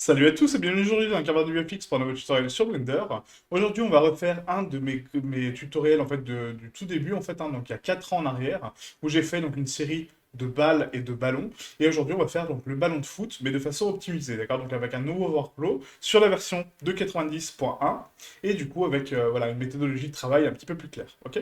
Salut à tous et bienvenue aujourd'hui dans un Carnet du VFX pour un nouveau tutoriel sur Blender. Aujourd'hui, on va refaire un de mes tutoriels en fait du tout début donc il y a 4 ans en arrière où j'ai fait donc une série de balles et de ballons. Et aujourd'hui, on va faire donc le ballon de foot mais de façon optimisée, d'accord? Donc avec un nouveau workflow sur la version de 90.1 et du coup avec voilà une méthodologie de travail un petit peu plus claire, ok?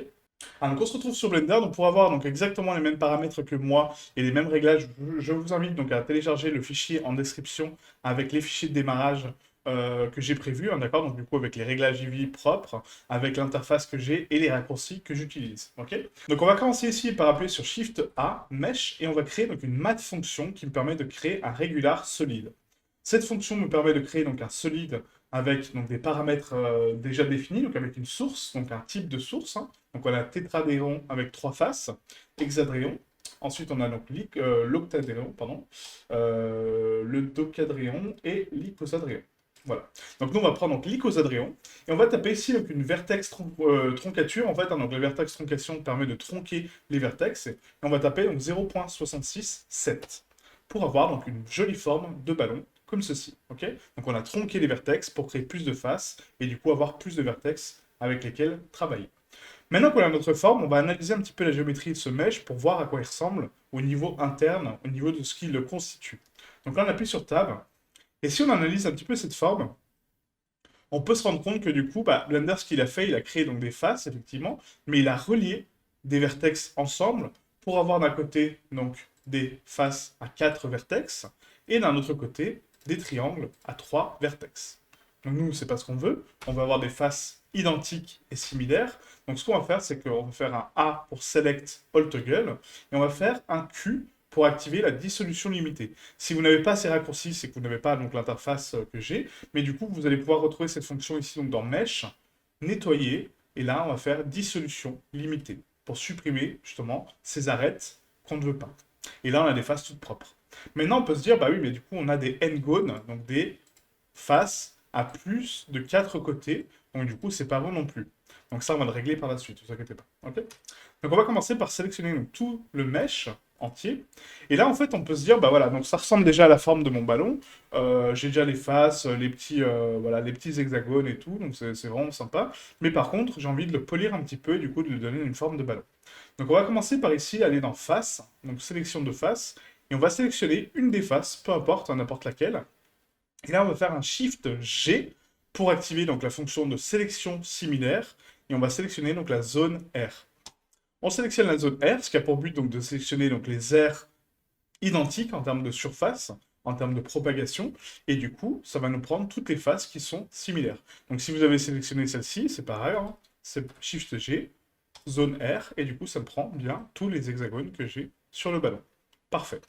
Donc on se retrouve sur Blender, donc pour avoir donc exactement les mêmes paramètres que moi et les mêmes réglages, je vous invite donc à télécharger le fichier en description avec les fichiers de démarrage que j'ai prévus, hein, d'accord? Donc du coup avec les réglages EV propres, avec l'interface que j'ai et les raccourcis que j'utilise, ok? Donc on va commencer ici par appuyer sur Shift A, Mesh, et on va créer donc une math fonction qui me permet de créer un régular solide. Cette fonction me permet de créer donc un solide avec donc, des paramètres déjà définis, donc avec une source, donc un type de source, hein. Donc on a tétradéron avec 3 faces, hexadréon. Ensuite on a donc l'octadréon, pardon, le docadréon et l'icosadréon. Voilà. Donc nous on va prendre donc l'icosadréon et on va taper ici donc une vertex troncature en fait, hein. Donc la vertex troncation permet de tronquer les vertex et on va taper donc 0.667 pour avoir donc une jolie forme de ballon comme ceci, ok? Donc on a tronqué les vertex pour créer plus de faces et du coup avoir plus de vertex avec lesquels travailler. Maintenant qu'on a notre forme, on va analyser un petit peu la géométrie de ce mesh pour voir à quoi il ressemble au niveau interne, au niveau de ce qui le constitue. Donc là on appuie sur Tab, et si on analyse un petit peu cette forme, on peut se rendre compte que du coup, Blender, ce qu'il a fait, il a créé donc des faces, effectivement, mais il a relié des vertex ensemble pour avoir d'un côté donc des faces à 4 vertex et d'un autre côté des triangles à 3 vertex. Donc nous, c'est pas ce qu'on veut. On va avoir des faces identiques et similaires. Donc ce qu'on va faire, c'est qu'on va faire un A pour Select All Toggle et on va faire un Q pour activer la dissolution limitée. Si vous n'avez pas ces raccourcis, c'est que vous n'avez pas donc l'interface que j'ai, mais du coup, vous allez pouvoir retrouver cette fonction ici donc dans Mesh, nettoyer, et là, on va faire dissolution limitée pour supprimer justement ces arêtes qu'on ne veut pas. Et là, on a des faces toutes propres. Maintenant, on peut se dire, bah oui, mais du coup, on a des n-gones, donc des faces à plus de 4 côtés, donc du coup, c'est pas bon non plus. Donc ça, on va le régler par la suite, ne vous inquiétez pas. Ok. Donc on va commencer par sélectionner donc, tout le mesh entier. Et là, en fait, on peut se dire, bah voilà, donc ça ressemble déjà à la forme de mon ballon. J'ai déjà les faces, voilà, les petits hexagones et tout, donc c'est vraiment sympa. Mais par contre, j'ai envie de le polir un petit peu et du coup de lui donner une forme de ballon. Donc on va commencer par ici, aller dans face, donc sélection de face, et on va sélectionner une des faces, peu importe, hein, n'importe laquelle. Et là, on va faire un Shift G pour activer donc la fonction de sélection similaire, et on va sélectionner donc la zone R. On sélectionne la zone R, ce qui a pour but donc de sélectionner donc les aires identiques en termes de surface, en termes de propagation, et du coup, ça va nous prendre toutes les faces qui sont similaires. Donc si vous avez sélectionné celle-ci, c'est pareil, hein, c'est Shift G, zone R, et du coup, ça me prend bien tous les hexagones que j'ai sur le ballon. Parfait.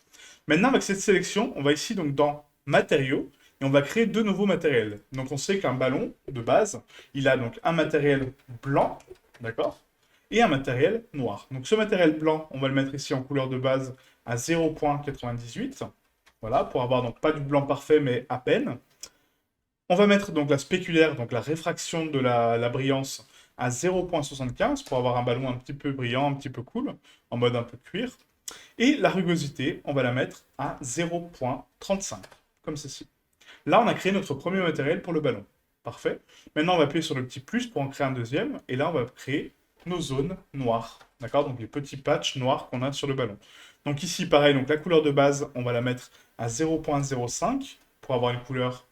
Maintenant, avec cette sélection, on va ici donc dans matériaux, et on va créer deux nouveaux matériels. Donc on sait qu'un ballon, de base, il a donc un matériel blanc, d'accord, et un matériel noir. Donc ce matériel blanc, on va le mettre ici en couleur de base à 0.98. Voilà, pour avoir donc pas du blanc parfait, mais à peine. On va mettre donc la spéculaire, donc la réfraction de la brillance à 0.75 pour avoir un ballon un petit peu brillant, un petit peu cool, en mode un peu cuir. Et la rugosité, on va la mettre à 0.35, comme ceci. Là, on a créé notre premier matériel pour le ballon. Parfait. Maintenant, on va appuyer sur le petit plus pour en créer un deuxième. Et là, on va créer nos zones noires. D'accord? Donc les petits patchs noirs qu'on a sur le ballon. Donc ici, pareil, donc la couleur de base, on va la mettre à 0.05 pour avoir une couleur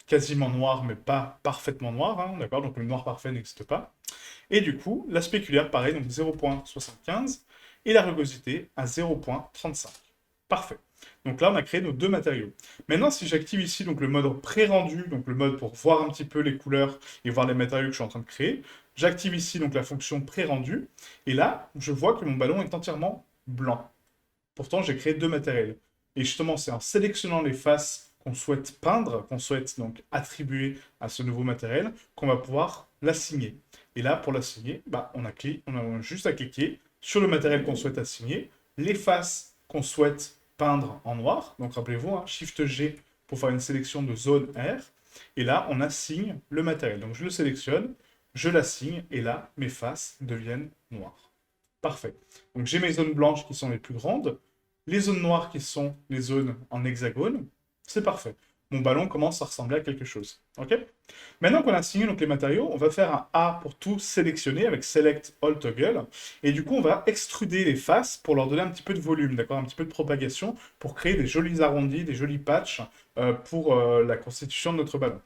quasiment noire, mais pas parfaitement noire. Hein, d'accord? Donc le noir parfait n'existe pas. Et du coup, la spéculaire, pareil, donc 0.75 et la rugosité à 0.35. Parfait. Donc là, on a créé nos deux matériaux. Maintenant, si j'active ici donc le mode pré-rendu, donc le mode pour voir un petit peu les couleurs et voir les matériaux que je suis en train de créer, j'active ici donc la fonction pré-rendu, et là, je vois que mon ballon est entièrement blanc. Pourtant, j'ai créé deux matériels. Et justement, c'est en sélectionnant les faces qu'on souhaite peindre, qu'on souhaite donc attribuer à ce nouveau matériel, qu'on va pouvoir l'assigner. Et là, pour l'assigner, on a juste à cliquer sur le matériel qu'on souhaite assigner, les faces qu'on souhaite peindre en noir. Donc rappelez-vous, hein, Shift G pour faire une sélection de zone R. Et là, on assigne le matériel. Donc je le sélectionne, je l'assigne, et là, mes faces deviennent noires. Parfait. Donc j'ai mes zones blanches qui sont les plus grandes, les zones noires qui sont les zones en hexagone. C'est parfait. mon ballon commence à ressembler à quelque chose. Ok? Maintenant qu'on a assigné donc les matériaux, on va faire un A pour tout sélectionner avec Select All Toggle. Et du coup, on va extruder les faces pour leur donner un petit peu de volume, d'accord, un petit peu de propagation pour créer des jolis arrondis, des jolis patchs pour la constitution de notre ballon.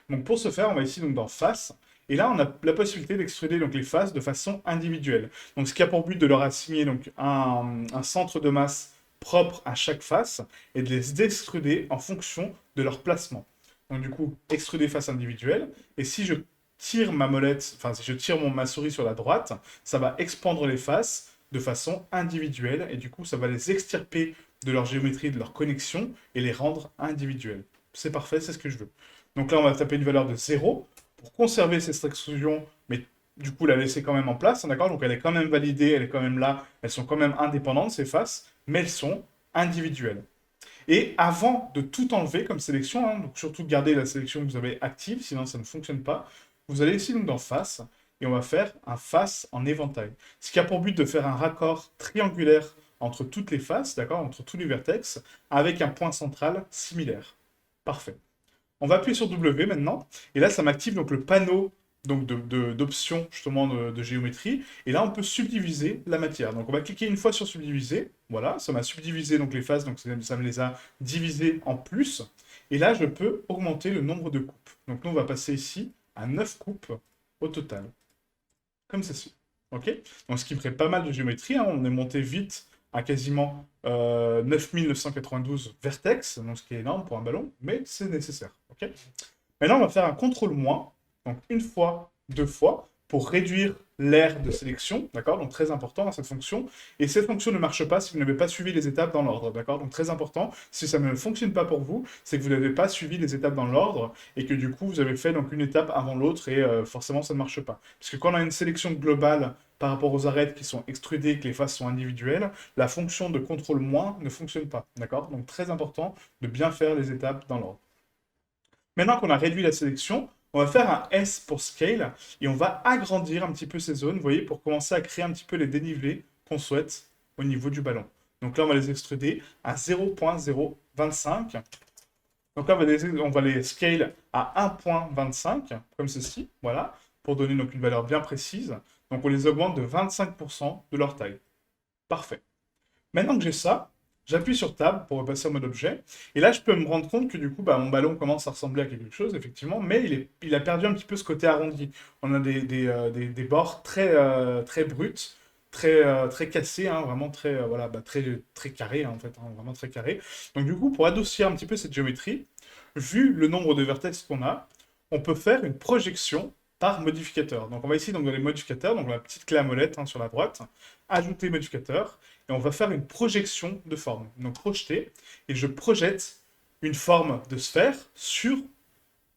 Donc pour ce faire, on va ici donc dans face. Et là, on a la possibilité d'extruder donc les faces de façon individuelle. Donc ce qui a pour but de leur assigner donc un centre de masse propre à chaque face et de les extruder en fonction de leur placement. Donc du coup, extruder face individuelle. Et si je tire ma molette, enfin si je tire ma souris sur la droite, ça va expandre les faces de façon individuelle. Et du coup, ça va les extirper de leur géométrie, de leur connexion et les rendre individuelles. C'est parfait, c'est ce que je veux. Donc là, on va taper une valeur de 0 pour conserver cette extrusion, mais du coup la laisser quand même en place, d'accord? Donc elle est quand même validée, elle est quand même là, elles sont quand même indépendantes, ces faces, mais elles sont individuelles. Et avant de tout enlever comme sélection, hein, donc surtout garder la sélection que vous avez active, sinon ça ne fonctionne pas, vous allez ici donc dans face, et on va faire un face en éventail. Ce qui a pour but de faire un raccord triangulaire entre toutes les faces, d'accord, entre tous les vertex, avec un point central similaire. Parfait. On va appuyer sur W maintenant, et là ça m'active donc le panneau donc d'options justement de géométrie, et là on peut subdiviser la matière. Donc on va cliquer une fois sur subdiviser, voilà, ça m'a subdivisé donc les faces, donc ça me les a divisées en plus, et là je peux augmenter le nombre de coupes. Donc nous on va passer ici à 9 coupes au total, comme ceci. Ok? Donc ce qui ferait pas mal de géométrie, hein, on est monté vite à quasiment 9992 vertex, donc ce qui est énorme pour un ballon, mais c'est nécessaire. Ok? Maintenant, on va faire un contrôle moins, donc une fois, deux fois, pour réduire l'aire de sélection, d'accord? Donc très important dans cette fonction. Et cette fonction ne marche pas si vous n'avez pas suivi les étapes dans l'ordre, d'accord? Donc très important, si ça ne fonctionne pas pour vous, c'est que vous n'avez pas suivi les étapes dans l'ordre et que du coup vous avez fait donc une étape avant l'autre et forcément ça ne marche pas. Parce que quand on a une sélection globale par rapport aux arêtes qui sont extrudées, que les faces sont individuelles, la fonction de contrôle moins ne fonctionne pas, d'accord? Donc très important de bien faire les étapes dans l'ordre. Maintenant qu'on a réduit la sélection, on va faire un S pour scale et on va agrandir un petit peu ces zones, vous voyez, pour commencer à créer un petit peu les dénivelés qu'on souhaite au niveau du ballon. Donc là, on va les extruder à 0.025. Donc là, on va les scale à 1.25, comme ceci, voilà, pour donner donc une valeur bien précise. Donc on les augmente de 25% de leur taille. Parfait. Maintenant que j'ai ça, j'appuie sur Tab pour repasser en mode objet. Et là, je peux me rendre compte que du coup, bah, mon ballon commence à ressembler à quelque chose, effectivement, mais il a perdu un petit peu ce côté arrondi. On a des bords très bruts, très cassés, hein, vraiment très, voilà, bah, très carrés, hein, en fait, hein, vraiment très carrés. Donc du coup, pour adoucir un petit peu cette géométrie, vu le nombre de vertex qu'on a, on peut faire une projection par modificateur. Donc on va ici donc, dans les modificateurs, donc la petite clé à molette hein, sur la droite, ajouter modificateur, et on va faire une projection de forme. Donc projeter, et je projette une forme de sphère sur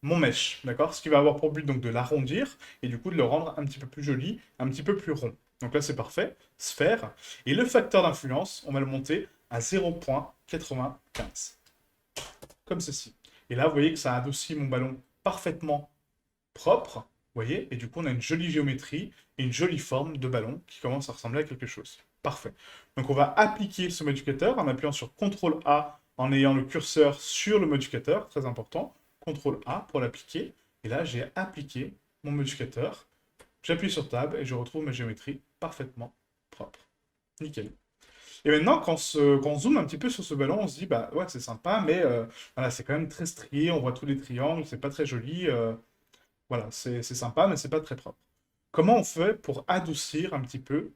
mon mesh, d'accord? Ce qui va avoir pour but donc de l'arrondir, et du coup de le rendre un petit peu plus joli, un petit peu plus rond. Donc là c'est parfait, sphère, et le facteur d'influence, on va le monter à 0.95, comme ceci. Et là vous voyez que ça adoucit mon ballon parfaitement propre, vous voyez, et du coup on a une jolie géométrie et une jolie forme de ballon qui commence à ressembler à quelque chose. Parfait. Donc on va appliquer ce modificateur en appuyant sur CTRL A en ayant le curseur sur le modificateur, très important. CTRL A pour l'appliquer. Et là j'ai appliqué mon modificateur. J'appuie sur Tab et je retrouve ma géométrie parfaitement propre. Nickel. Et maintenant, quand on zoome un petit peu sur ce ballon, on se dit, bah ouais, c'est sympa, mais voilà, c'est quand même très strié, on voit tous les triangles, c'est pas très joli. Voilà, c'est sympa, mais c'est pas très propre. Comment on fait pour adoucir un petit peu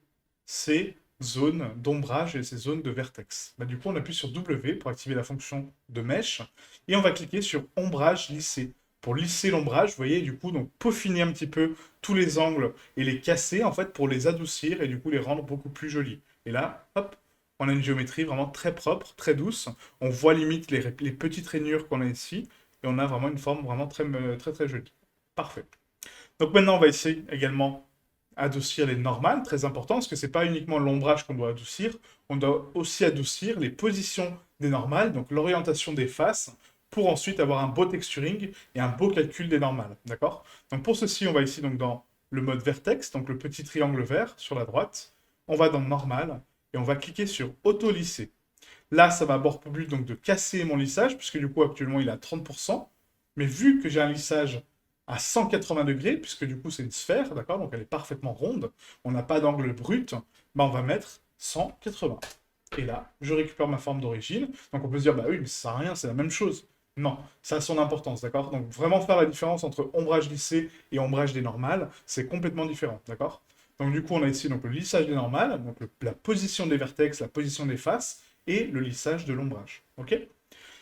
ces zones d'ombrage et ces zones de vertex? Bah, du coup, on appuie sur W pour activer la fonction de mèche et on va cliquer sur ombrage lissé. Pour lisser l'ombrage, vous voyez, du coup, donc peaufiner un petit peu tous les angles et les casser en fait pour les adoucir et du coup les rendre beaucoup plus jolis. Et là, hop, on a une géométrie vraiment très propre, très douce. On voit limite les petites rainures qu'on a ici et on a vraiment une forme vraiment très jolie. Parfait. Donc maintenant, on va essayer également adoucir les normales, très important, parce que c'est pas uniquement l'ombrage qu'on doit adoucir, on doit aussi adoucir les positions des normales, donc l'orientation des faces, pour ensuite avoir un beau texturing et un beau calcul des normales, d'accord? Donc pour ceci, on va ici donc dans le mode vertex, donc le petit triangle vert sur la droite, on va dans normal, et on va cliquer sur auto-lisser. Là, ça va avoir pour but donc de casser mon lissage, puisque du coup, actuellement, il est à 30%. Mais vu que j'ai un lissage à 180 degrés, puisque du coup, c'est une sphère, d'accord? Donc, elle est parfaitement ronde. On n'a pas d'angle brut. Bah, on va mettre 180. Et là, je récupère ma forme d'origine. Donc, on peut se dire, bah oui, mais ça sert à rien, c'est la même chose. Non, ça a son importance, d'accord? Donc, vraiment faire la différence entre ombrage lissé et ombrage des normales, c'est complètement différent, d'accord? Donc, du coup, on a ici donc, le lissage des normales, donc la position des vertex, la position des faces, et le lissage de l'ombrage, ok?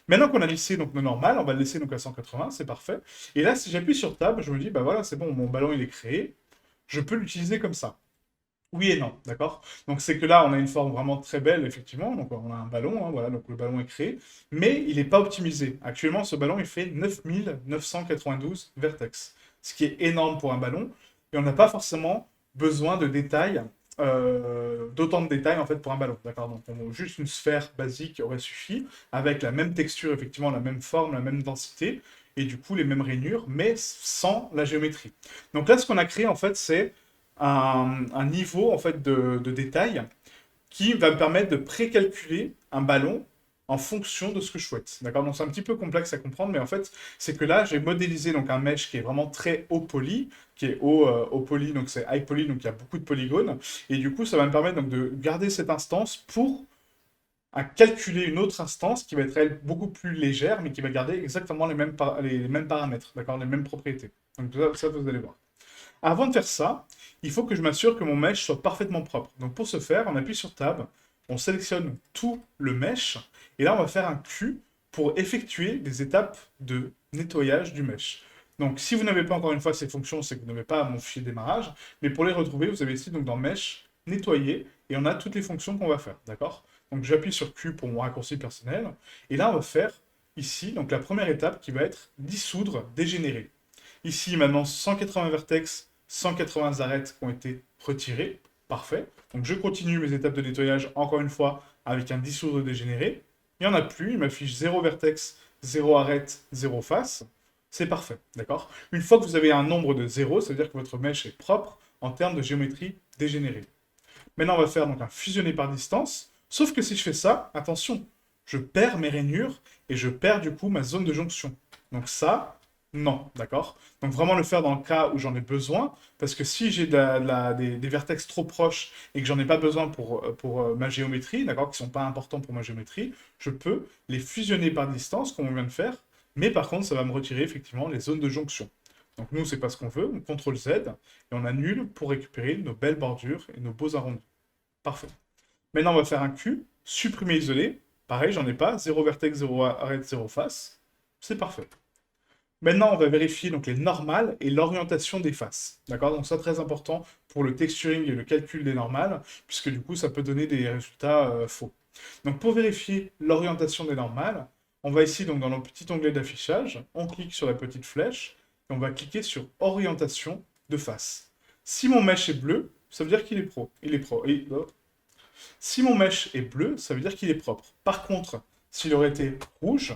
Maintenant qu'on a lissé donc, nos normales, on va le laisser donc, à 180, c'est parfait. Et là, si j'appuie sur Tab, je me dis, bah voilà, c'est bon, mon ballon, il est créé. Je peux l'utiliser comme ça. Oui et non, d'accord? Donc c'est que là, on a une forme vraiment très belle, effectivement. Donc on a un ballon, hein, voilà, donc le ballon est créé, mais il n'est pas optimisé. Actuellement, ce ballon, il fait 9992 vertex, ce qui est énorme pour un ballon, et on n'a pas forcément besoin de détails, d'autant de détails en fait pour un ballon, d'accord? Donc juste une sphère basique aurait suffi, avec la même texture, effectivement, la même forme, la même densité, et du coup les mêmes rainures, mais sans la géométrie. Donc là, ce qu'on a créé, en fait, c'est un niveau en fait de détail qui va me permettre de précalculer un ballon en fonction de ce que je souhaite. D'accord? Donc c'est un petit peu complexe à comprendre, mais en fait, c'est que là, j'ai modélisé donc un mesh qui est vraiment très haut poly, qui est haut poly, donc c'est high poly, donc il y a beaucoup de polygones, et du coup, ça va me permettre donc de garder cette instance pour à calculer une autre instance qui va être elle beaucoup plus légère, mais qui va garder exactement les mêmes paramètres, d'accord, les mêmes propriétés. Donc ça, vous allez voir. Avant de faire ça, il faut que je m'assure que mon mesh soit parfaitement propre. Donc pour ce faire, on appuie sur Tab, on sélectionne tout le mesh, et là on va faire un Q pour effectuer des étapes de nettoyage du mesh. Donc si vous n'avez pas encore une fois ces fonctions, c'est que vous n'avez pas mon fichier de démarrage, mais pour les retrouver, vous avez ici donc dans Mesh, nettoyer, et on a toutes les fonctions qu'on va faire, d'accord? Donc j'appuie sur Q pour mon raccourci personnel, et là on va faire ici donc la première étape qui va être dissoudre, dégénérer. Ici, maintenant, 180 vertex, 180 arêtes qui ont été retirés. Parfait. Donc, je continue mes étapes de nettoyage, encore une fois, avec un dissoudre dégénéré. Il n'y en a plus. Il m'affiche 0 vertex, 0 arête, 0 face. C'est parfait. D'accord? Une fois que vous avez un nombre de 0, ça veut dire que votre mesh est propre en termes de géométrie dégénérée. Maintenant, on va faire donc un fusionné par distance. Sauf que si je fais ça, attention, je perds mes rainures et je perds du coup ma zone de jonction. Donc ça, non, d'accord? Donc vraiment le faire dans le cas où j'en ai besoin, parce que si j'ai des vertex trop proches et que j'en ai pas besoin pour ma géométrie, d'accord, qui sont pas importants pour ma géométrie, je peux les fusionner par distance, comme on vient de faire, mais par contre, ça va me retirer effectivement les zones de jonction. Donc nous, c'est pas ce qu'on veut, on CTRL Z, et on annule pour récupérer nos belles bordures et nos beaux arrondis. Parfait. Maintenant, on va faire un Q, supprimer isolé. Pareil, j'en ai pas, 0 vertex, 0 arête, 0 face. C'est parfait. Maintenant, on va vérifier donc les normales et l'orientation des faces. D'accord? Donc ça, très important pour le texturing et le calcul des normales, puisque du coup, ça peut donner des résultats faux. Donc pour vérifier l'orientation des normales, on va ici donc dans le petit onglet d'affichage, on clique sur la petite flèche, et on va cliquer sur orientation de face. Si mon mesh est bleu, ça veut dire qu'il est pro. Il est pro. Si mon mesh est bleu, ça veut dire qu'il est propre. Par contre, s'il aurait été rouge,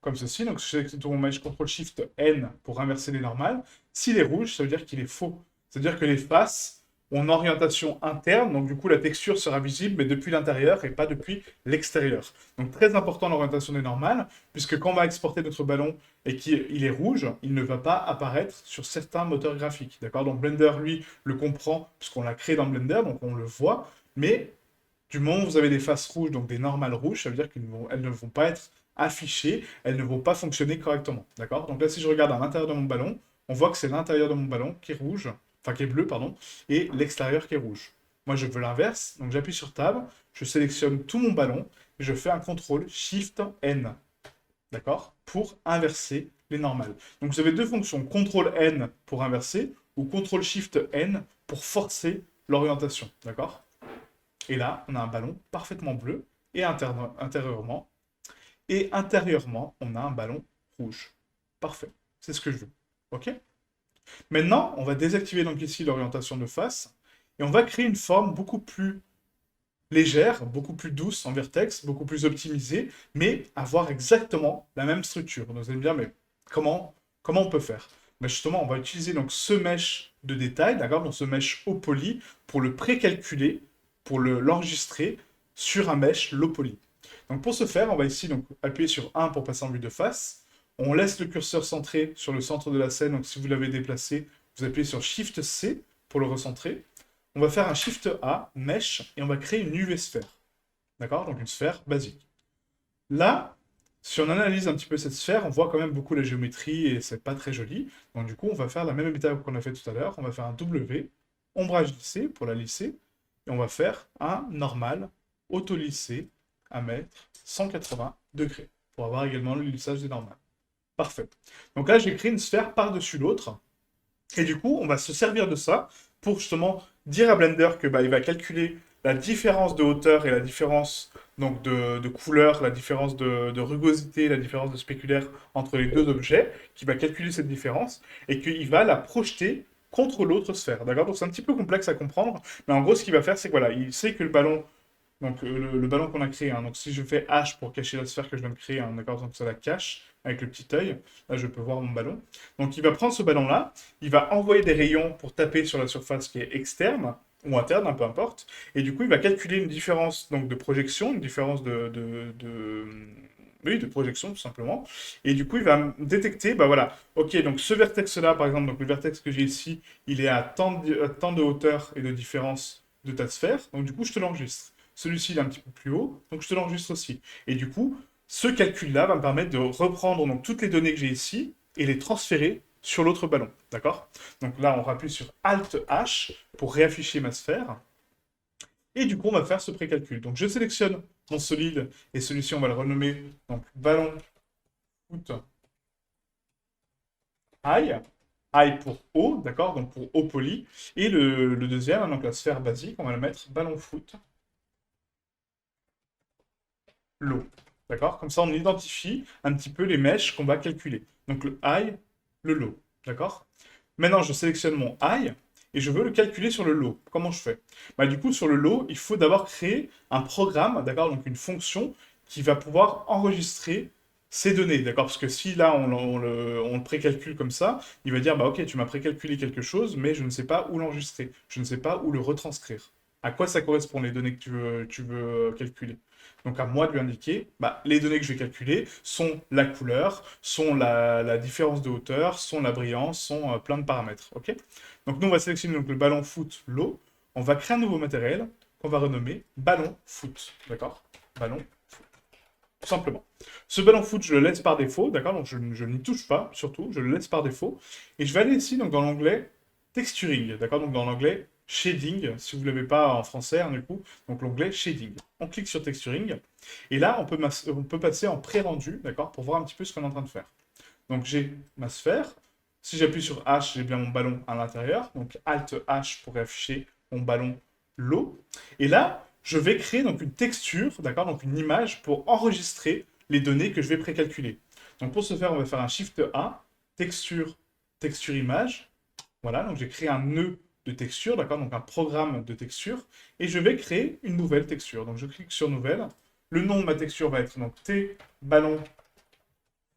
comme ceci, donc je sélectionne mon mesh CTRL-SHIFT-N pour inverser les normales. S'il est rouge, ça veut dire qu'il est faux. C'est-à-dire que les faces ont une orientation interne, donc du coup la texture sera visible, mais depuis l'intérieur et pas depuis l'extérieur. Donc très important l'orientation des normales, puisque quand on va exporter notre ballon et qu'il est rouge, il ne va pas apparaître sur certains moteurs graphiques. D'accord? Donc Blender, lui, le comprend, puisqu'on l'a créé dans Blender, donc on le voit, mais du moment où vous avez des faces rouges, donc des normales rouges, ça veut dire qu'elles ne vont pas être affichées, elles ne vont pas fonctionner correctement. D'accord? Donc là, si je regarde à l'intérieur de mon ballon, on voit que c'est l'intérieur de mon ballon qui est rouge, enfin qui est bleu, pardon, et l'extérieur qui est rouge. Moi, je veux l'inverse, donc j'appuie sur Tab, je sélectionne tout mon ballon, et je fais un CTRL SHIFT N. D'accord? Pour inverser les normales. Donc vous avez deux fonctions, CTRL N pour inverser, ou CTRL SHIFT N pour forcer l'orientation. D'accord? Et là, on a un ballon parfaitement bleu, et intérieurement, on a un ballon rouge. Parfait. C'est ce que je veux. OK? Maintenant, on va désactiver donc ici l'orientation de face, et on va créer une forme beaucoup plus légère, beaucoup plus douce en vertex, beaucoup plus optimisée, mais avoir exactement la même structure. Donc vous allez me dire, mais comment on peut faire? Ben justement, on va utiliser donc ce mesh de détail, d'accord? Donc ce mesh au poly, pour le précalculer pour l'enregistrer sur un mesh low poly. Donc pour ce faire, on va ici donc, appuyer sur 1 pour passer en vue de face. On laisse le curseur centré sur le centre de la scène. Donc si vous l'avez déplacé, vous appuyez sur Shift C pour le recentrer. On va faire un Shift A, Mesh, et on va créer une UV sphère. D'accord? Donc une sphère basique. Là, si on analyse un petit peu cette sphère, on voit quand même beaucoup la géométrie et c'est pas très joli. Donc du coup, on va faire la même étape qu'on a fait tout à l'heure. On va faire un W, ombrage lissé pour la lisser, et on va faire un normal, auto-lissé à mettre 180 degrés pour avoir également le lissage des normales. Parfait. Donc là, j'ai créé une sphère par-dessus l'autre. Et du coup, on va se servir de ça pour justement dire à Blender que il va calculer la différence de hauteur et la différence donc de couleur, la différence de rugosité, la différence de spéculaire entre les deux objets, qui va calculer cette différence et qu'il va la projeter contre l'autre sphère. D'accord? Donc c'est un petit peu complexe à comprendre, mais en gros, ce qu'il va faire, c'est que voilà, il sait que le ballon donc le ballon qu'on a créé, hein. Donc si je fais H pour cacher la sphère que je viens de créer, hein, d'accord, donc ça la cache avec le petit œil, là je peux voir mon ballon. Donc il va prendre ce ballon-là, il va envoyer des rayons pour taper sur la surface qui est externe ou interne, hein, peu importe, et du coup il va calculer une différence donc, de projection, une différence oui, de projection tout simplement, et du coup il va détecter, bah voilà, ok, donc ce vertex-là par exemple, donc le vertex que j'ai ici, il est à tant de hauteur et de différence de ta sphère, donc du coup je te l'enregistre. Celui-ci, il est un petit peu plus haut, donc je te l'enregistre aussi. Et du coup, ce calcul-là va me permettre de reprendre donc, toutes les données que j'ai ici et les transférer sur l'autre ballon. D'accord? Donc là, on rappuie sur Alt-H pour réafficher ma sphère. Et du coup, on va faire ce précalcul. Donc je sélectionne mon solide et celui-ci, on va le renommer donc, ballon foot high. High pour haut, d'accord? Donc pour haut poly. Et le deuxième, donc la sphère basique, on va le mettre ballon foot low. D'accord? Comme ça, on identifie un petit peu les mèches qu'on va calculer. Donc le high, le low. D'accord? Maintenant, je sélectionne mon high et je veux le calculer sur le low. Comment je fais? Bah, du coup, sur le low, il faut d'abord créer un programme, d'accord? Donc une fonction qui va pouvoir enregistrer ces données, d'accord? Parce que si là, on le précalcule comme ça, il va dire, bah ok, tu m'as précalculé quelque chose, mais je ne sais pas où l'enregistrer. Je ne sais pas où le retranscrire. À quoi ça correspond les données que tu veux calculer? Donc à moi de lui indiquer, bah, les données que je vais calculer sont la couleur, sont la différence de hauteur, sont la brillance, sont plein de paramètres. Ok? Donc nous on va sélectionner donc, le ballon foot low, on va créer un nouveau matériel qu'on va renommer ballon foot. D'accord? Ballon foot. Tout simplement. Ce ballon foot, je le laisse par défaut, d'accord? Donc je n'y touche pas, surtout, je le laisse par défaut. Et je vais aller ici donc, dans l'onglet texturing, d'accord? Donc dans l'onglet shading, si vous ne l'avez pas en français, hein, du coup, donc l'onglet shading. On clique sur texturing, et là, on peut passer en pré-rendu, d'accord, pour voir un petit peu ce qu'on est en train de faire. Donc j'ai ma sphère, si j'appuie sur H, j'ai bien mon ballon à l'intérieur, donc Alt H pour afficher mon ballon low, et là, je vais créer donc une texture, d'accord, donc une image pour enregistrer les données que je vais précalculer. Donc pour ce faire, on va faire un Shift A, texture, texture image, voilà, donc j'ai créé un nœud de texture, d'accord, donc un programme de texture, et je vais créer une nouvelle texture. Donc je clique sur nouvelle. Le nom de ma texture va être donc T ballon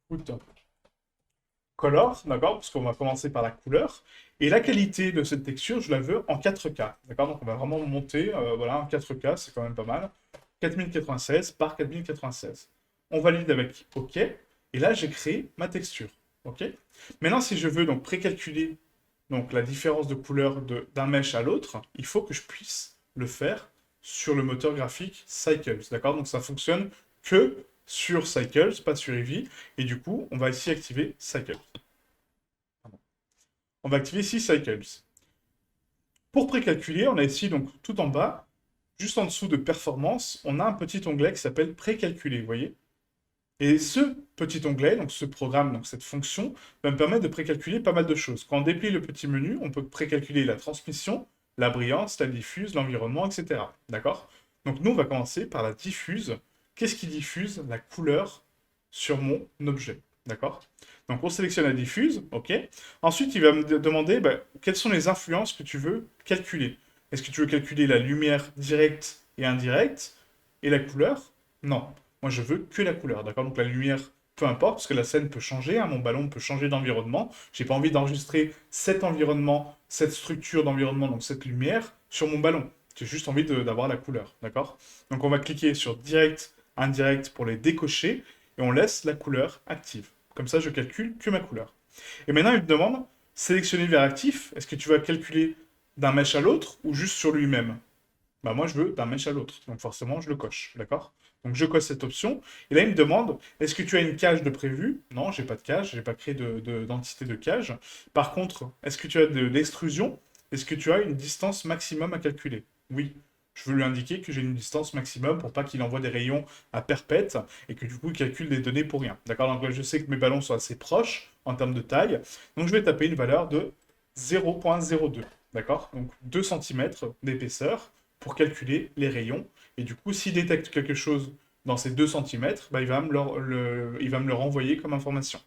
foot color, d'accord, parce qu'on va commencer par la couleur. Et la qualité de cette texture, je la veux en 4K, d'accord, donc on va vraiment monter, voilà, en 4K, c'est quand même pas mal. 4096 par 4096. On valide avec OK, et là j'ai créé ma texture, OK. Maintenant, si je veux donc précalculer donc la différence de couleur d'un mesh à l'autre, il faut que je puisse le faire sur le moteur graphique Cycles, d'accord? Donc ça fonctionne que sur Cycles, pas sur Eevee, et du coup, on va ici activer Cycles. Pardon. On va activer ici Cycles. Pour précalculer, on a ici, donc tout en bas, juste en dessous de performance, on a un petit onglet qui s'appelle précalculer, vous voyez? Et ce petit onglet, donc ce programme, donc cette fonction, va me permettre de précalculer pas mal de choses. Quand on déplie le petit menu, on peut précalculer la transmission, la brillance, la diffuse, l'environnement, etc. D'accord? Donc nous, on va commencer par la diffuse. Qu'est-ce qui diffuse la couleur sur mon objet? D'accord? Donc on sélectionne la diffuse, ok. Ensuite, il va me demander bah, quelles sont les influences que tu veux calculer. Est-ce que tu veux calculer la lumière directe et indirecte et la couleur? Non. Moi, je veux que la couleur, d'accord? Donc la lumière, peu importe, parce que la scène peut changer, hein, mon ballon peut changer d'environnement. J'ai pas envie d'enregistrer cet environnement, cette structure d'environnement, donc cette lumière, sur mon ballon. J'ai juste envie d'avoir la couleur, d'accord? Donc on va cliquer sur direct, indirect pour les décocher, et on laisse la couleur active. Comme ça, je calcule que ma couleur. Et maintenant, il me demande, sélectionner vers actif, est-ce que tu vas calculer d'un mesh à l'autre ou juste sur lui-même? Bah moi, je veux d'un mesh à l'autre, donc forcément, je le coche, d'accord? Donc je coche cette option, et là, il me demande, est-ce que tu as une cage de prévu? Non, j'ai pas de cage, j'ai pas créé d'entité de cage. Par contre, est-ce que tu as de l'extrusion? Est-ce que tu as une distance maximum à calculer? Oui. Je veux lui indiquer que j'ai une distance maximum pour pas qu'il envoie des rayons à perpète et que du coup il calcule des données pour rien. D'accord? Donc là, je sais que mes ballons sont assez proches en termes de taille. Donc je vais taper une valeur de 0,02. D'accord? Donc 2 cm d'épaisseur pour calculer les rayons. Et du coup, s'il détecte quelque chose dans ces 2 cm, bah, il va me le renvoyer comme information.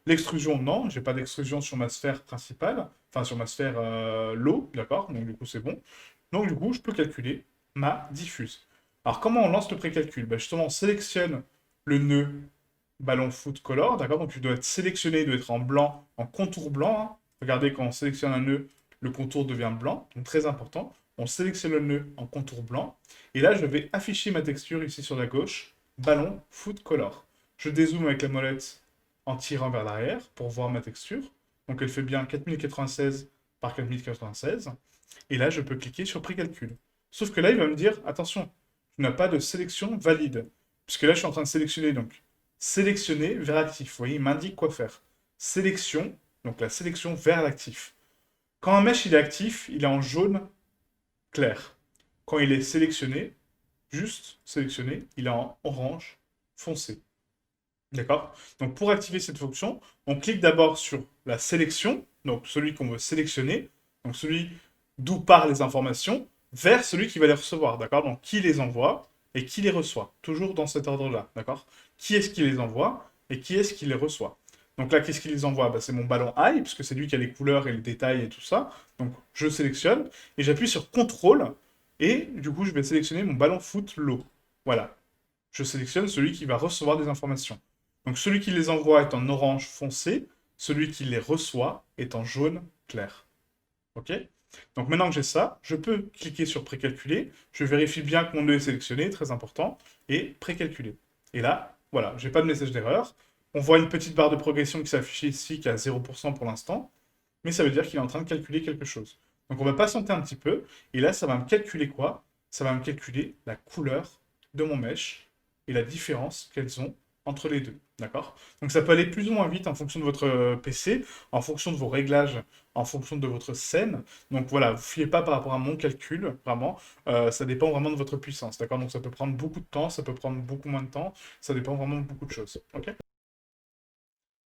L'extrusion, non, j'ai pas d'extrusion sur ma sphère principale, enfin sur ma sphère low, d'accord? Donc du coup, c'est bon. Donc du coup, je peux calculer ma diffuse. Alors comment on lance le précalcul? Bah, justement, on sélectionne le nœud ballon foot color, d'accord? Donc il doit être sélectionné, il doit être en blanc, en contour blanc, hein. Regardez, quand on sélectionne un nœud, le contour devient blanc, donc très important. On sélectionne le nœud en contour blanc, et là je vais afficher ma texture ici sur la gauche, ballon foot color. Je dézoome avec la molette en tirant vers l'arrière pour voir ma texture. Donc elle fait bien 4096 par 4096. Et là, je peux cliquer sur précalcul. Sauf que là, il va me dire, attention, tu n'as pas de sélection valide. Puisque là, je suis en train de sélectionner, donc, sélectionner vers actif. Vous voyez, il m'indique quoi faire. Sélection, donc la sélection vers l'actif. Quand un mesh il est actif, il est en jaune clair. Quand il est sélectionné, juste sélectionné, il est en orange foncé. D'accord? Donc pour activer cette fonction, on clique d'abord sur la sélection, donc celui qu'on veut sélectionner, donc celui d'où partent les informations, vers celui qui va les recevoir. D'accord? Donc qui les envoie et qui les reçoit. Toujours dans cet ordre-là. D'accord? Qui est-ce qui les envoie et qui est-ce qui les reçoit. Donc là, qu'est-ce qui les envoie? Bah, c'est mon ballon eye, puisque c'est lui qui a les couleurs et le détail et tout ça. Donc je sélectionne et j'appuie sur CTRL et du coup je vais sélectionner mon ballon foot low. Voilà. Je sélectionne celui qui va recevoir des informations. Donc celui qui les envoie est en orange foncé, celui qui les reçoit est en jaune clair. Ok? Donc maintenant que j'ai ça, je peux cliquer sur précalculer, je vérifie bien que mon nœud est sélectionné, très important, et précalculer. Et là, voilà, j'ai pas de message d'erreur. On voit une petite barre de progression qui s'affiche ici, qui est à 0% pour l'instant, mais ça veut dire qu'il est en train de calculer quelque chose. Donc on va patienter un petit peu, et là, ça va me calculer quoi? Ça va me calculer la couleur de mon mesh et la différence qu'elles ont entre les deux. D'accord? Donc ça peut aller plus ou moins vite en fonction de votre PC, en fonction de vos réglages, en fonction de votre scène. Donc voilà, vous ne fiez pas par rapport à mon calcul, vraiment. Ça dépend vraiment de votre puissance. D'accord? Donc ça peut prendre beaucoup de temps, ça peut prendre beaucoup moins de temps, ça dépend vraiment de beaucoup de choses. Ok?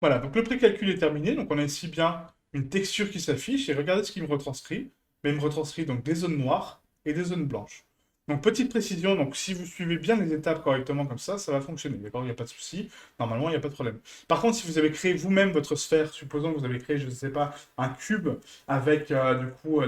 Voilà, donc le précalcul est terminé. Donc on a ici bien une texture qui s'affiche et regardez ce qu'il me retranscrit. Mais il me retranscrit donc des zones noires et des zones blanches. Donc petite précision, donc si vous suivez bien les étapes correctement comme ça va fonctionner, d'accord? Il n'y a pas de souci, normalement il n'y a pas de problème. Par contre, si vous avez créé vous-même votre sphère, supposons que vous avez créé, je ne sais pas, un cube avec du coup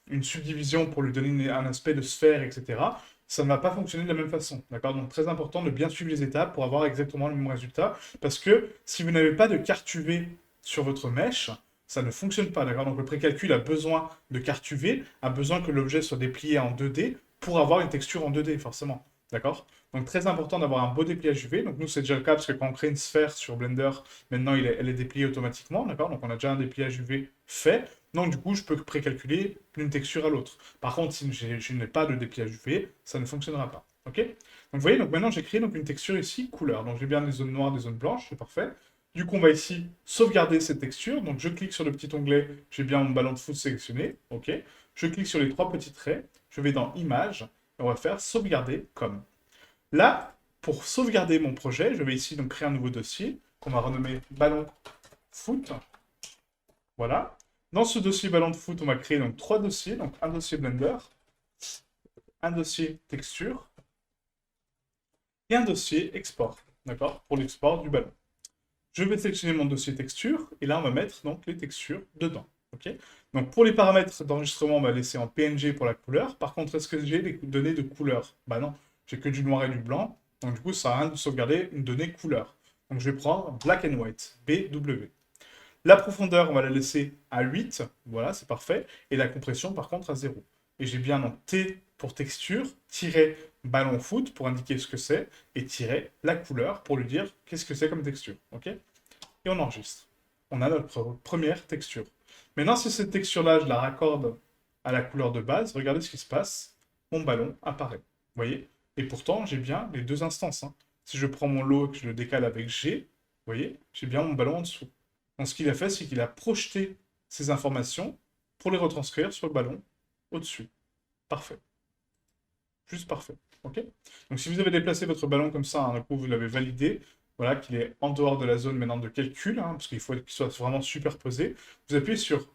une subdivision pour lui donner un aspect de sphère, etc., ça ne va pas fonctionner de la même façon, d'accord? Donc très important de bien suivre les étapes pour avoir exactement le même résultat, parce que si vous n'avez pas de carte UV sur votre mesh, ça ne fonctionne pas, d'accord? Donc le précalcul a besoin de carte UV, a besoin que l'objet soit déplié en 2D pour avoir une texture en 2D, forcément, d'accord? Donc très important d'avoir un beau dépliage UV. Donc nous, c'est déjà le cas parce que quand on crée une sphère sur Blender, maintenant elle est dépliée automatiquement, d'accord? Donc on a déjà un dépliage UV fait. Donc du coup, je peux précalculer d'une texture à l'autre. Par contre, si je n'ai pas de dépliage UV, ça ne fonctionnera pas, ok? Donc vous voyez, donc maintenant j'ai créé donc, une texture ici, couleur. Donc j'ai bien des zones noires, des zones blanches, c'est parfait. Du coup, on va ici sauvegarder cette texture. Donc, je clique sur le petit onglet. J'ai bien mon ballon de foot sélectionné. OK. Je clique sur les trois petits traits. Je vais dans Images. Et on va faire sauvegarder comme. Là, pour sauvegarder mon projet, je vais ici donc créer un nouveau dossier qu'on va renommer ballon foot. Voilà. Dans ce dossier ballon de foot, on va créer donc trois dossiers. Donc, un dossier Blender, un dossier texture et un dossier export. D'accord? Pour l'export du ballon. Je vais sélectionner mon dossier texture, et là, on va mettre donc les textures dedans. Ok. Donc, pour les paramètres d'enregistrement, on va laisser en PNG pour la couleur. Par contre, est-ce que j'ai des données de couleur? Bah non, j'ai que du noir et du blanc. Donc, du coup, ça sert à rien de sauvegarder une donnée couleur. Donc, je vais prendre Black and White, BW. La profondeur, on va la laisser à 8. Voilà, c'est parfait. Et la compression, par contre, à 0. et j'ai bien donc T pour texture, tiret ballon foot pour indiquer ce que c'est, et tiret la couleur pour lui dire qu'est-ce que c'est comme texture. Ok? Et on enregistre. On a notre première texture. Maintenant, si cette texture-là, je la raccorde à la couleur de base, regardez ce qui se passe. Mon ballon apparaît. Vous voyez? Et pourtant, j'ai bien les deux instances, hein. Si je prends mon lot et que je le décale avec G, vous voyez, j'ai bien mon ballon en dessous. Donc ce qu'il a fait, c'est qu'il a projeté ces informations pour les retranscrire sur le ballon au-dessus. Parfait. Juste parfait. Ok? Donc si vous avez déplacé votre ballon comme ça, hein, du coup vous l'avez validé, voilà, qu'il est en dehors de la zone maintenant de calcul, hein, parce qu'il faut qu'il soit vraiment superposé, vous appuyez sur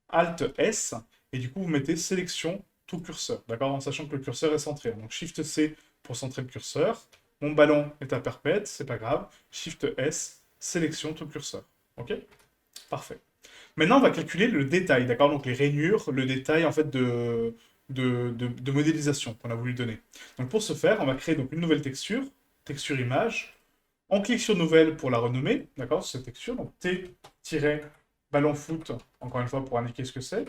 Alt S, et du coup vous mettez sélection tout curseur, d'accord? En sachant que le curseur est centré. Donc Shift C pour centrer le curseur. Mon ballon est à perpète, c'est pas grave. Shift S, sélection tout curseur. Ok? Parfait. Maintenant, on va calculer le détail, d'accord? Donc les rainures, le détail en fait de modélisation qu'on a voulu donner. Donc pour ce faire, on va créer donc une nouvelle texture, texture image. On clique sur nouvelle pour la renommer, d'accord? Cette texture, donc T-ballon foot, encore une fois pour indiquer ce que c'est.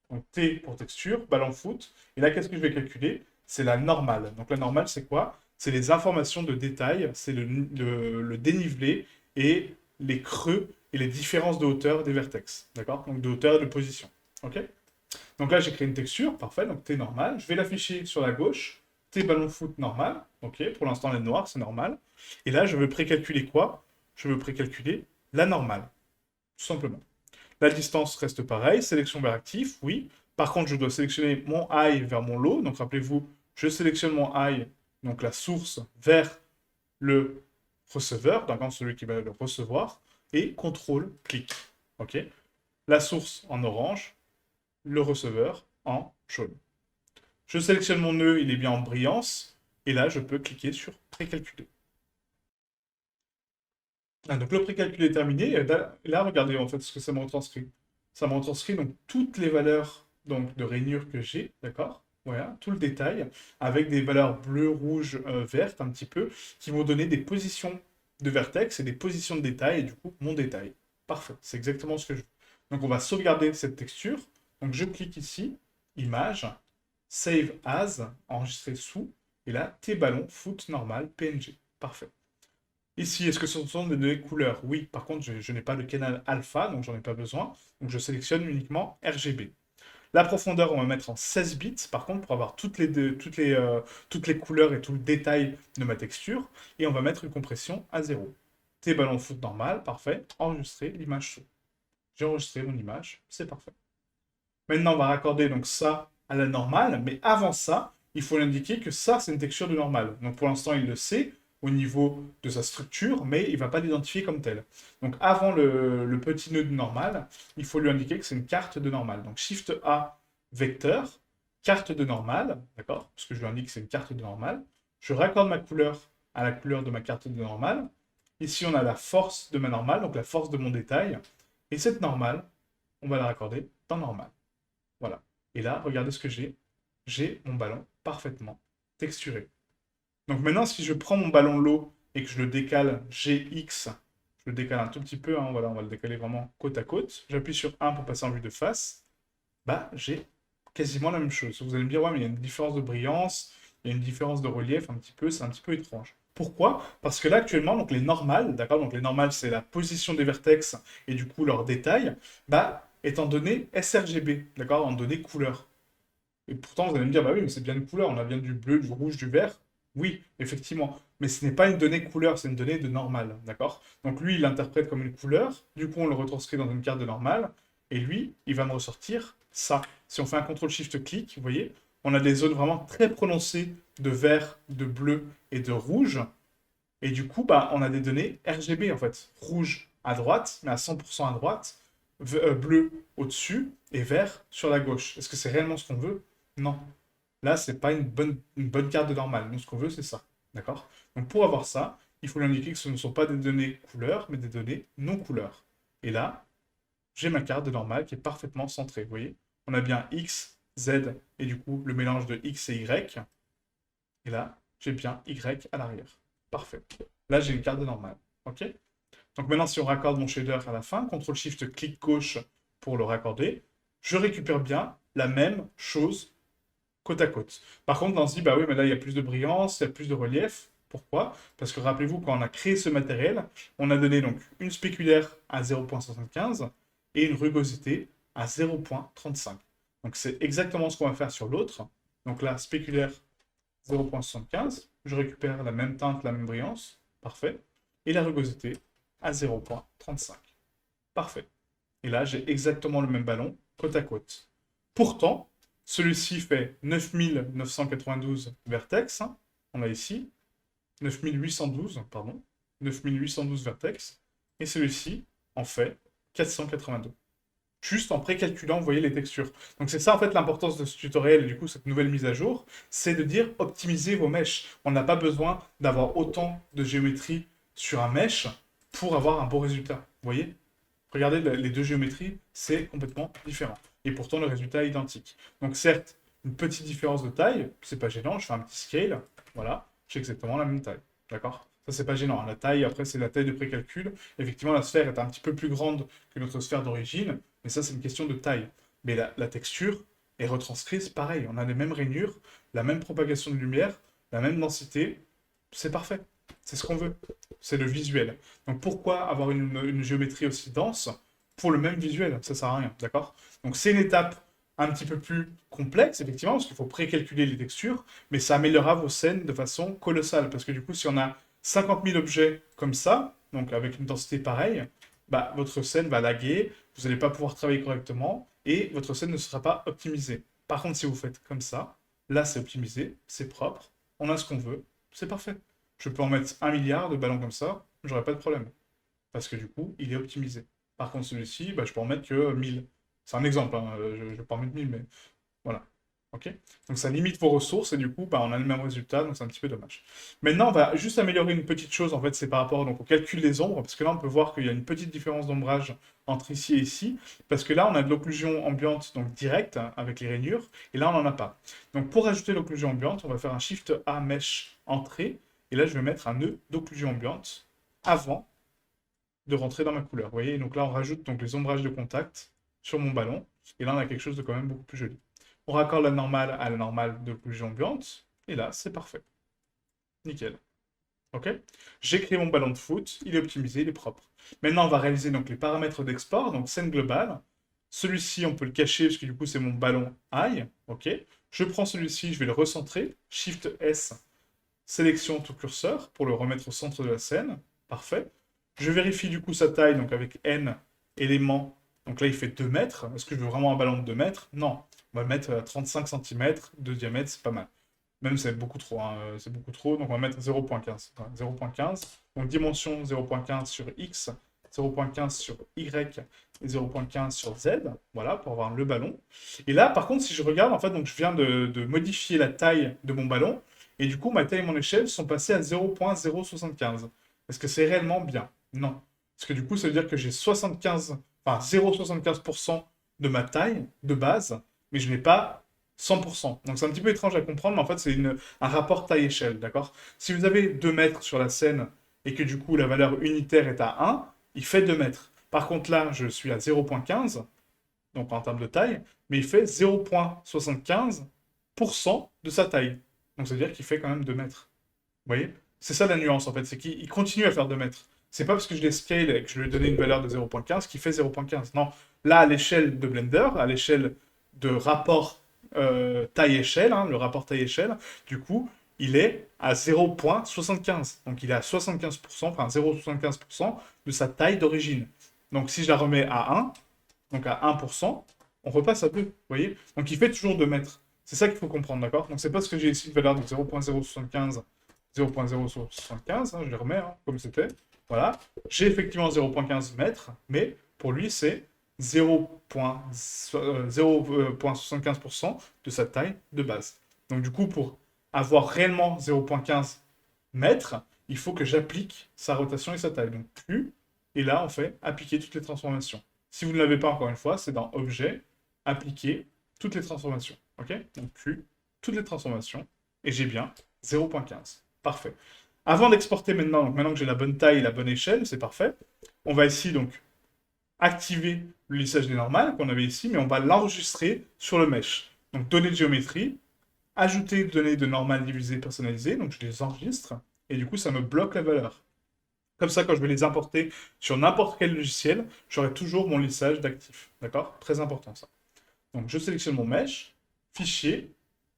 Donc T pour texture, ballon foot. Et là, qu'est-ce que je vais calculer? C'est la normale. Donc la normale, c'est quoi? C'est les informations de détail, c'est le dénivelé et les creux et les différences de hauteur des vertex. D'accord? Donc de hauteur et de position. Ok? Donc là, j'ai créé une texture, parfait, donc T normal. Je vais l'afficher sur la gauche. T ballon foot normal. Ok, pour l'instant, elle est noire, c'est normal. Et là, je veux précalculer quoi? Je veux précalculer la normale, tout simplement. La distance reste pareille, sélection vers actif, oui. Par contre, je dois sélectionner mon eye vers mon lot. Donc rappelez-vous, je sélectionne mon eye, donc la source, vers le receveur, donc celui qui va le recevoir, et contrôle, clic. Ok. La source en orange, le receveur en jaune. Je sélectionne mon nœud, il est bien en brillance, et là, je peux cliquer sur précalculer. Ah, donc le précalcul est terminé. Et là, regardez en fait ce que ça me retranscrit. Ça me retranscrit donc toutes les valeurs donc, de rainure que j'ai, d'accord? Voilà, tout le détail, avec des valeurs bleues, rouges, vertes un petit peu, qui vont donner des positions de vertex et des positions de détail, et du coup, mon détail. Parfait, c'est exactement ce que je veux. Donc on va sauvegarder cette texture. Donc je clique ici, image, save as, enregistrer sous, et là, T ballon, foot normal, PNG. Parfait. Ici, est-ce que ce sont des données couleurs? Oui, par contre, je n'ai pas le canal alpha, donc j'en ai pas besoin. Donc je sélectionne uniquement RGB. La profondeur, on va mettre en 16 bits, par contre, pour avoir toutes les couleurs et tout le détail de ma texture. Et on va mettre une compression à 0. T ballon foot normal, parfait. Enregistrer l'image sous. J'ai enregistré mon image, c'est parfait. Maintenant, on va raccorder donc ça à la normale, mais avant ça, il faut l'indiquer que ça, c'est une texture de normale. Donc pour l'instant, il le sait au niveau de sa structure, mais il ne va pas l'identifier comme tel. Donc avant le petit nœud de normal, il faut lui indiquer que c'est une carte de normale. Donc Shift A, vecteur, carte de normale, d'accord? Parce que je lui indique que c'est une carte de normale. Je raccorde ma couleur à la couleur de ma carte de normale. Ici, on a la force de ma normale, donc la force de mon détail. Et cette normale, on va la raccorder dans normal. Voilà. Et là, regardez ce que j'ai. J'ai mon ballon parfaitement texturé. Donc maintenant, si je prends mon ballon lot et que je le décale GX, je le décale un tout petit peu, hein, voilà, on va le décaler vraiment côte à côte. J'appuie sur 1 pour passer en vue de face. Bah, j'ai quasiment la même chose. Vous allez me dire, ouais, mais il y a une différence de brillance, il y a une différence de relief un petit peu, c'est un petit peu étrange. Pourquoi? Parce que là, actuellement, donc les normales, d'accord, donc les normales, c'est la position des vertex et du coup leur détail, bah, est en données sRGB, d'accord, en données couleur. Et pourtant, vous allez me dire, bah oui, mais c'est bien une couleur, on a bien du bleu, du rouge, du vert. Oui, effectivement. Mais ce n'est pas une donnée couleur, c'est une donnée de normale, d'accord? Donc lui, il l'interprète comme une couleur, du coup, on le retranscrit dans une carte de normale, et lui, il va me ressortir ça. Si on fait un CTRL-SHIFT-clic, vous voyez, on a des zones vraiment très prononcées de vert, de bleu et de rouge, et du coup, bah, on a des données RGB, en fait. Rouge à droite, mais à 100% à droite, bleu au-dessus, et vert sur la gauche. Est-ce que c'est réellement ce qu'on veut? Non. Là, c'est pas une bonne carte de normale. Nous, ce qu'on veut, c'est ça. D'accord? Donc, pour avoir ça, il faut lui indiquer que ce ne sont pas des données couleurs, mais des données non couleurs. Et là, j'ai ma carte de normale qui est parfaitement centrée. Vous voyez? On a bien X, Z, et du coup, le mélange de X et Y. Et là, j'ai bien Y à l'arrière. Parfait. Là, j'ai une carte de normale. OK? Donc maintenant, si on raccorde mon shader à la fin, CTRL-SHIFT, clic gauche pour le raccorder, je récupère bien la même chose côte à côte. Par contre, là, on se dit, bah oui, mais là, il y a plus de brillance, il y a plus de relief. Pourquoi? Parce que rappelez-vous, quand on a créé ce matériel, on a donné donc une spéculaire à 0,75 et une rugosité à 0,35. Donc c'est exactement ce qu'on va faire sur l'autre. Donc là, spéculaire 0,75, je récupère la même teinte, la même brillance, parfait. Et la rugosité à 0,35. Parfait. Et là, j'ai exactement le même ballon, côte à côte. Pourtant, celui-ci fait 9992 vertex, hein, on l'a ici, 9812, pardon, 9812 vertex, et celui-ci en fait 482. Juste en précalculant, vous voyez, les textures. Donc c'est ça en fait l'importance de ce tutoriel et du coup cette nouvelle mise à jour, c'est de dire optimisez vos mèches. On n'a pas besoin d'avoir autant de géométrie sur un mesh pour avoir un bon résultat. Vous voyez? Regardez les deux géométries, c'est complètement différent. Et pourtant le résultat est identique. Donc certes, une petite différence de taille, c'est pas gênant, je fais un petit scale, voilà, j'ai exactement la même taille. D'accord? Ça c'est pas gênant. La taille, après c'est la taille de précalcul. Effectivement, la sphère est un petit peu plus grande que notre sphère d'origine, mais ça c'est une question de taille. Mais la texture est retranscrite pareil. On a les mêmes rainures, la même propagation de lumière, la même densité. C'est parfait. C'est ce qu'on veut. C'est le visuel. Donc pourquoi avoir une géométrie aussi dense pour le même visuel? Ça sert à rien, d'accord? Donc c'est une étape un petit peu plus complexe, effectivement, parce qu'il faut précalculer les textures, mais ça améliorera vos scènes de façon colossale. Parce que du coup, si on a 50 000 objets comme ça, donc avec une densité pareille, bah, votre scène va laguer, vous n'allez pas pouvoir travailler correctement, et votre scène ne sera pas optimisée. Par contre, si vous faites comme ça, là c'est optimisé, c'est propre, on a ce qu'on veut, c'est parfait. Je peux en mettre 1 milliard de ballons comme ça, j'aurai pas de problème. Parce que du coup, il est optimisé. Par contre, celui-ci, bah, je peux en mettre que 1000. C'est un exemple, hein, je ne vais pas en mettre 1000, mais voilà. Ok. Donc ça limite vos ressources et du coup, bah, on a le même résultat, donc c'est un petit peu dommage. Maintenant, on va juste améliorer une petite chose, en fait, c'est par rapport donc, au calcul des ombres, parce que là, on peut voir qu'il y a une petite différence d'ombrage entre ici et ici, parce que là, on a de l'occlusion ambiante, donc directe, hein, avec les rainures, et là, on n'en a pas. Donc pour ajouter l'occlusion ambiante, on va faire un Shift A Mesh Entrée, et là, je vais mettre un nœud d'occlusion ambiante avant de rentrer dans ma couleur. Vous voyez, donc là, on rajoute donc les ombrages de contact sur mon ballon, et là, on a quelque chose de quand même beaucoup plus joli. On raccorde la normale à la normale d'occlusion ambiante, et là, c'est parfait. Nickel. Ok? J'ai créé mon ballon de foot, il est optimisé, il est propre. Maintenant, on va réaliser donc les paramètres d'export, donc scène globale. Celui-ci, on peut le cacher parce que du coup, c'est mon ballon high. Ok? Je prends celui-ci, je vais le recentrer. Shift S, sélection tout curseur pour le remettre au centre de la scène. Parfait. Je vérifie du coup sa taille, donc avec N éléments. Donc là, il fait 2 mètres. Est-ce que je veux vraiment un ballon de 2 mètres? Non. On va mettre 35 cm de diamètre, c'est pas mal. Même c'est beaucoup trop, hein, c'est beaucoup trop, donc on va mettre 0.15. Voilà, 0.15. Donc dimension 0.15 sur X, 0.15 sur Y et 0.15 sur Z, voilà, pour avoir le ballon. Et là, par contre, si je regarde, en fait, donc je viens de modifier la taille de mon ballon, et du coup, ma taille et mon échelle sont passées à 0.075. Est-ce que c'est réellement bien? Non. Parce que du coup, ça veut dire que j'ai 75, enfin 0,75% de ma taille de base, mais je n'ai pas 100%. Donc c'est un petit peu étrange à comprendre, mais en fait c'est un rapport taille-échelle, d'accord? Si vous avez 2 mètres sur la scène et que du coup la valeur unitaire est à 1, il fait 2 mètres. Par contre là, je suis à 0.15, donc en termes de taille, mais il fait 0.75% de sa taille. Donc ça veut dire qu'il fait quand même 2 mètres. Vous voyez? C'est ça la nuance en fait, c'est qu'il continue à faire 2 mètres. C'est pas parce que je l'ai scale et que je lui ai donné une valeur de 0.15 qu'il fait 0.15. Non, là à l'échelle de Blender, à l'échelle de rapport taille-échelle, hein, le rapport taille-échelle, du coup, il est à 0.75. Donc il est à 75%, enfin 0,75% de sa taille d'origine. Donc si je la remets à 1, donc à 1%, on repasse à 2, vous voyez? Donc il fait toujours 2 mètres. C'est ça qu'il faut comprendre, d'accord? Donc c'est pas parce que j'ai ici une valeur de 0.075, 0.075, hein, je les remets hein, comme c'était. Voilà. J'ai effectivement 0.15 mètres, mais pour lui, c'est 0.75% de sa taille de base. Donc du coup, pour avoir réellement 0.15 mètres, il faut que j'applique sa rotation et sa taille. Donc Q, et là, on fait appliquer toutes les transformations. Si vous ne l'avez pas, encore une fois, c'est dans Objet, appliquer toutes les transformations. Ok? Donc Q, toutes les transformations, et j'ai bien 0.15. Parfait. Avant d'exporter maintenant, donc maintenant que j'ai la bonne taille et la bonne échelle, c'est parfait. On va ici donc activer le lissage des normales qu'on avait ici, mais on va l'enregistrer sur le mesh. Donc données de géométrie, ajouter des données de normal divisé personnalisé, donc je les enregistre, et du coup, ça me bloque la valeur. Comme ça, quand je vais les importer sur n'importe quel logiciel, j'aurai toujours mon lissage d'actifs. D'accord? Très important ça. Donc, je sélectionne mon mesh, fichier,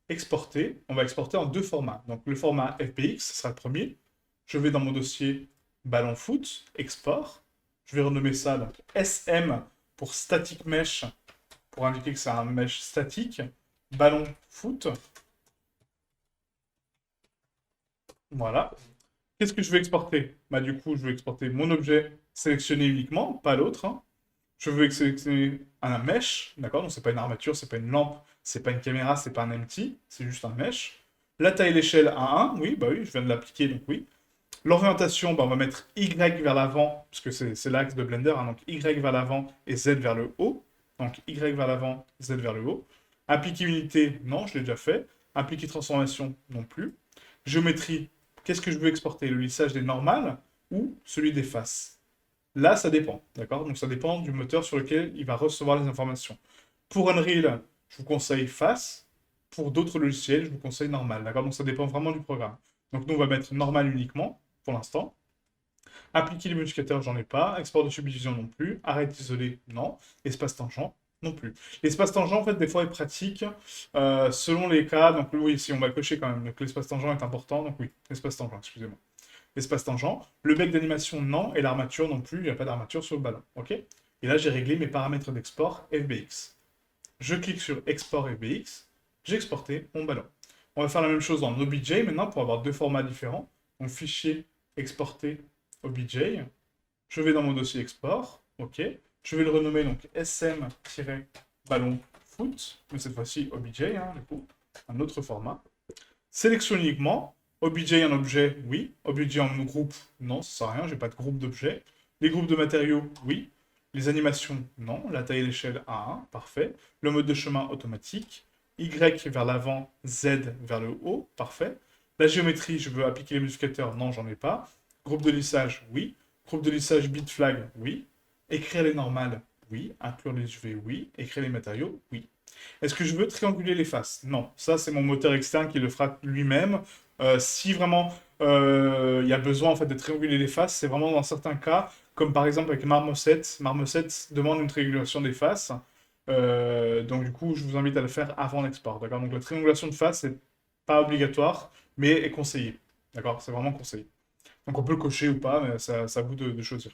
exporter. On va exporter en deux formats. Donc, le format FBX, ce sera le premier. Je vais dans mon dossier ballon foot, export. Je vais renommer ça donc SM pour static mesh, pour indiquer que c'est un mesh statique. Ballon foot. Voilà. Qu'est-ce que je vais exporter? Bah, du coup, je vais exporter mon objet sélectionné uniquement, pas l'autre, hein. Je veux sélectionner un mesh, d'accord? Donc, c'est pas une armature, c'est pas une lampe, c'est pas une caméra, c'est pas un empty, c'est juste un mesh. La taille et l'échelle à 1, oui, bah oui, je viens de l'appliquer, donc oui. L'orientation, bah, on va mettre Y vers l'avant, parce que c'est l'axe de Blender, hein, donc Y vers l'avant et Z vers le haut. Donc Y vers l'avant, Z vers le haut. Appliquer unité, non, je l'ai déjà fait. Appliquer transformation, non plus. Géométrie, qu'est-ce que je veux exporter? Le lissage des normales ou celui des faces? Là, ça dépend, d'accord? Donc ça dépend du moteur sur lequel il va recevoir les informations. Pour Unreal, je vous conseille face. Pour d'autres logiciels, je vous conseille normal, d'accord? Donc ça dépend vraiment du programme. Donc nous, on va mettre normal uniquement, pour l'instant. Appliquer les modificateurs, j'en ai pas. Export de subdivision non plus. Arrête d'isoler, non. Espace tangent, non plus. L'espace tangent, en fait, des fois, est pratique selon les cas. Donc oui, ici, on va le cocher quand même. Donc l'espace tangent est important. Donc oui, espace tangent, excusez-moi. Espace tangent. Le bec d'animation, non. Et l'armature non plus. Il n'y a pas d'armature sur le ballon. OK? Et là, j'ai réglé mes paramètres d'export FBX. Je clique sur Export FBX. J'ai exporté mon ballon. On va faire la même chose dans OBJ maintenant pour avoir deux formats différents. Donc fichier exporter OBJ. Je vais dans mon dossier export. OK. Je vais le renommer donc SM-ballon foot. Mais cette fois-ci OBJ, hein, du coup. Un autre format. Sélection uniquement. OBJ un objet, oui. OBJ en groupe, non, ça sert à rien, j'ai pas de groupe d'objets. Les groupes de matériaux, oui. Les animations, non. La taille et l'échelle, A1, parfait. Le mode de chemin automatique. Y vers l'avant, Z vers le haut, parfait. La géométrie, je veux appliquer les modificateurs, non, j'en ai pas. Groupe de lissage, oui. Groupe de lissage bit flag, oui. Écrire les normales, oui. Inclure les UV, oui. Écrire les matériaux, oui. Est-ce que je veux trianguler les faces? Non, ça c'est mon moteur externe qui le fera lui-même. Si vraiment il y a besoin en fait de trianguler les faces, c'est vraiment dans certains cas, comme par exemple avec Marmoset. Marmoset demande une triangulation des faces. Donc du coup, je vous invite à le faire avant l'export. D'accord? Donc la triangulation de faces, c'est pas obligatoire, mais est conseillé. D'accord? C'est vraiment conseillé. Donc on peut le cocher ou pas, mais ça à vous de choisir.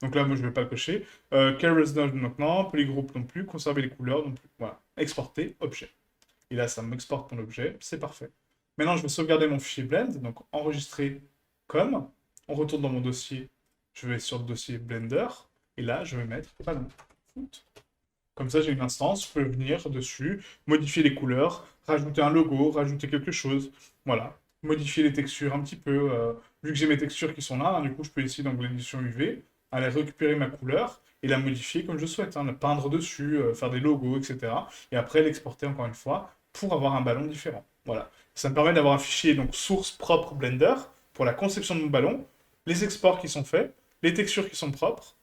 Donc là, moi, je ne vais pas le cocher. Carry Resident, donc non. Polygroup non plus. Conserver les couleurs non plus. Voilà. Exporter, objet. Et là, ça m'exporte mon objet. C'est parfait. Maintenant, je vais sauvegarder mon fichier blend. Donc enregistrer comme. On retourne dans mon dossier. Je vais sur le dossier Blender. Et là, je vais mettre ballon foot. Comme ça, j'ai une instance. Je peux venir dessus, modifier les couleurs, rajouter un logo, rajouter quelque chose. Voilà. Modifier les textures un petit peu. Vu que j'ai mes textures qui sont là, hein, du coup, je peux ici dans l'édition UV, aller récupérer ma couleur et la modifier comme je souhaite, hein, la peindre dessus, faire des logos, etc. Et après l'exporter encore une fois pour avoir un ballon différent. Voilà. Ça me permet d'avoir un fichier donc source propre Blender pour la conception de mon ballon, les exports qui sont faits, les textures qui sont propres.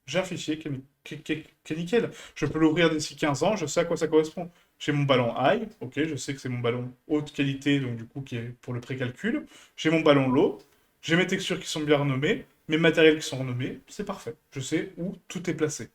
J'ai un fichier qui est nickel. Je peux l'ouvrir d'ici 15 ans, je sais à quoi ça correspond. J'ai mon ballon high, ok, je sais que c'est mon ballon haute qualité, donc du coup qui est pour le précalcul. J'ai mon ballon low, j'ai mes textures qui sont bien renommées, mes matériels qui sont renommés, c'est parfait. Je sais où tout est placé.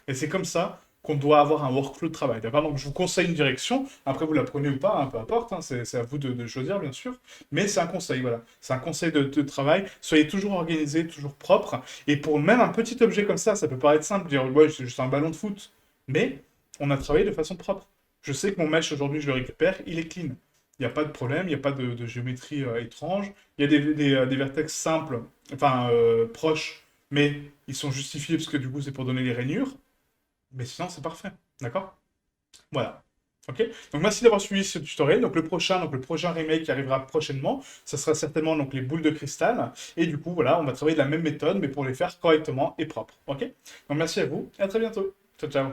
Et c'est comme ça qu'on doit avoir un workflow de travail. D'accord? Donc je vous conseille une direction, après vous la prenez ou pas, hein, peu importe, hein, c'est à vous de choisir bien sûr, mais c'est un conseil, voilà. C'est un conseil de travail. Soyez toujours organisé, toujours propre, et pour même un petit objet comme ça peut paraître simple, dire ouais, c'est juste un ballon de foot, mais on a travaillé de façon propre. Je sais que mon mesh aujourd'hui, je le récupère, il est clean. Il n'y a pas de problème, il n'y a pas de géométrie étrange. Il y a des vertex simples, enfin proches, mais ils sont justifiés parce que du coup c'est pour donner les rainures. Mais sinon, c'est parfait. D'accord? Voilà. Ok? Donc merci d'avoir suivi ce tutoriel. Donc le prochain remake qui arrivera prochainement, ça sera certainement donc les boules de cristal. Et du coup, voilà, on va travailler de la même méthode, mais pour les faire correctement et propre. Ok? Donc merci à vous et à très bientôt. Ciao, ciao.